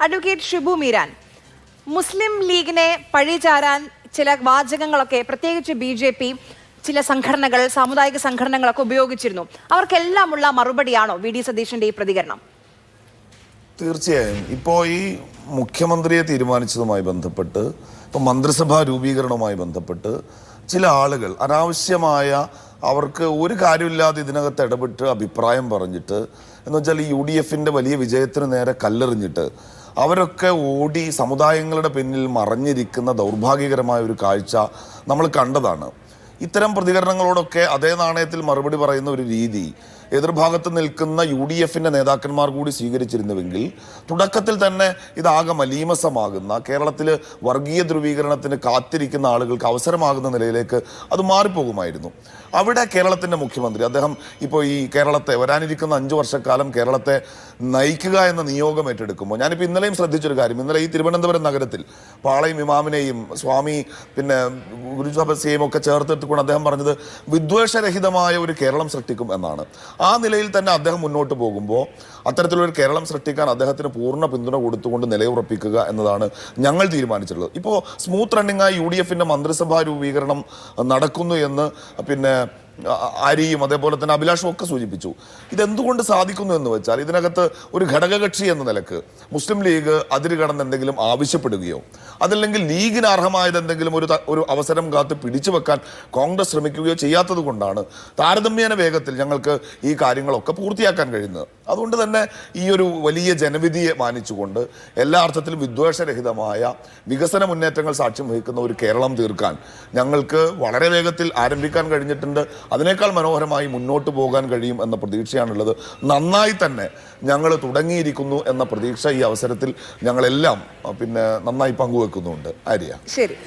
Advocate Shibu Meeran, മുസ്ലിം ലീഗിനെ പഴിചാരാൻ ചില വാചകങ്ങളൊക്കെ പ്രത്യേകിച്ച് BJP ചില സംഘടനകൾ, സാമുദായിക സംഘടനകളൊക്കെ ഉപയോഗിച്ചിരുന്നു. അവർക്കെല്ലാമുള്ള മറുപടിയാണോ VD സതീശന്റെ ഈ പ്രതികരണം? തീർച്ചയായും. ഇപ്പോൾ ഈ മുഖ്യമന്ത്രിയെ തീരുമാനിച്ചതുമായി ബന്ധപ്പെട്ട്, ഇപ്പോൾ മന്ത്രിസഭാ രൂപീകരണവുമായി ബന്ധപ്പെട്ട് ചില ആളുകൾ അനാവശ്യമായ, അവർക്ക് ഒരു കാര്യമില്ലാതെ ഇതിനകത്ത് ഇടപെട്ട് അഭിപ്രായം പറഞ്ഞിട്ട്, എന്ന് വെച്ചാൽ ഈ UDFന്റെ വലിയ വിജയത്തിന് നേരെ കല്ലെറിഞ്ഞിട്ട് അവരൊക്കെ ഓടി സമുദായങ്ങളുടെ പിന്നിൽ മറഞ്ഞിരിക്കുന്ന ദൗർഭാഗ്യകരമായ ഒരു കാഴ്ച നമ്മൾ കണ്ടതാണ്. ഇത്തരം പ്രതികരണങ്ങളോടൊക്കെ അതേ നാണയത്തിൽ മറുപടി പറയുന്ന ഒരു രീതി എതിർഭാഗത്ത് നിൽക്കുന്ന UDFന്റെ നേതാക്കന്മാർ കൂടി സ്വീകരിച്ചിരുന്നുവെങ്കിൽ തുടക്കത്തിൽ തന്നെ ഇതാകെ മലീമസമാകുന്ന, കേരളത്തിൽ വർഗീയ ധ്രുവീകരണത്തിന് കാത്തിരിക്കുന്ന ആളുകൾക്ക് അവസരമാകുന്ന നിലയിലേക്ക് അത് മാറിപ്പോകുമായിരുന്നു. അവിടെ കേരളത്തിൻ്റെ മുഖ്യമന്ത്രി അദ്ദേഹം ഇപ്പോൾ ഈ കേരളത്തെ വരാനിരിക്കുന്ന 5 വർഷക്കാലം കേരളത്തെ നയിക്കുക എന്ന നിയോഗം ഏറ്റെടുക്കുമ്പോൾ, ഞാനിപ്പോൾ ഇന്നലെയും ശ്രദ്ധിച്ചൊരു കാര്യം, ഇന്നലെ ഈ തിരുവനന്തപുരം നഗരത്തിൽ പാളയം ഇമാമിനെയും സ്വാമി ഗുരുജാബസിയെയും ഒക്കെ ചേർത്തെടുത്തുകൊണ്ട് അദ്ദേഹം പറഞ്ഞത് വിദ്വേഷരഹിതമായ ഒരു കേരളം സൃഷ്ടിക്കും എന്നാണ്. ആ നിലയിൽ തന്നെ അദ്ദേഹം മുന്നോട്ട് പോകുമ്പോൾ അത്തരത്തിലൊരു കേരളം സൃഷ്ടിക്കാൻ അദ്ദേഹത്തിന് പൂർണ്ണ പിന്തുണ കൊടുത്തുകൊണ്ട് നിലയുറപ്പിക്കുക എന്നതാണ് ഞങ്ങൾ തീരുമാനിച്ചിട്ടുള്ളത്. ഇപ്പോൾ സ്മൂത്ത് റണ്ണിങ്ങായി UDFന്റെ മന്ത്രിസഭാ രൂപീകരണം നടക്കുന്നു എന്ന് ആര്യയും അതേപോലെ തന്നെ അഭിലാഷും ഒക്കെ സൂചിപ്പിച്ചു. ഇതെന്തുകൊണ്ട് സാധിക്കുന്നു എന്ന് വെച്ചാൽ, ഇതിനകത്ത് ഒരു ഘടകകക്ഷി എന്ന നിലക്ക് മുസ്ലിം ലീഗ് അതിര് കടന്ന് എന്തെങ്കിലും ആവശ്യപ്പെടുകയോ അതല്ലെങ്കിൽ ലീഗിന് അർഹമായത് എന്തെങ്കിലും ഒരു അവസരം കാത്ത് പിടിച്ചു വെക്കാൻ കോൺഗ്രസ് ശ്രമിക്കുകയോ ചെയ്യാത്തത് കൊണ്ടാണ് താരതമ്യേന വേഗത്തിൽ ഞങ്ങൾക്ക് ഈ കാര്യങ്ങളൊക്കെ പൂർത്തിയാക്കാൻ കഴിയുന്നത്. അതുകൊണ്ട് തന്നെ ഈ ഒരു വലിയ ജനവിധിയെ മാനിച്ചുകൊണ്ട് എല്ലാ അർത്ഥത്തിലും വിദ്വേഷരഹിതമായ വികസന മുന്നേറ്റങ്ങൾ സാക്ഷ്യം വഹിക്കുന്ന ഒരു കേരളം തീർക്കാൻ ഞങ്ങൾക്ക് വളരെ വേഗത്തിൽ ആരംഭിക്കാൻ കഴിഞ്ഞിട്ടുണ്ട്. അതിനേക്കാൾ മനോഹരമായി മുന്നോട്ട് പോകാൻ കഴിയും എന്ന പ്രതീക്ഷയാണുള്ളത്. നന്നായി തന്നെ ഞങ്ങൾ തുടങ്ങിയിരിക്കുന്നു എന്ന പ്രതീക്ഷ ഈ അവസരത്തിൽ ഞങ്ങളെല്ലാം നന്നായി പങ്കുവെക്കുന്നുണ്ട്. ആര്യ, ശരി.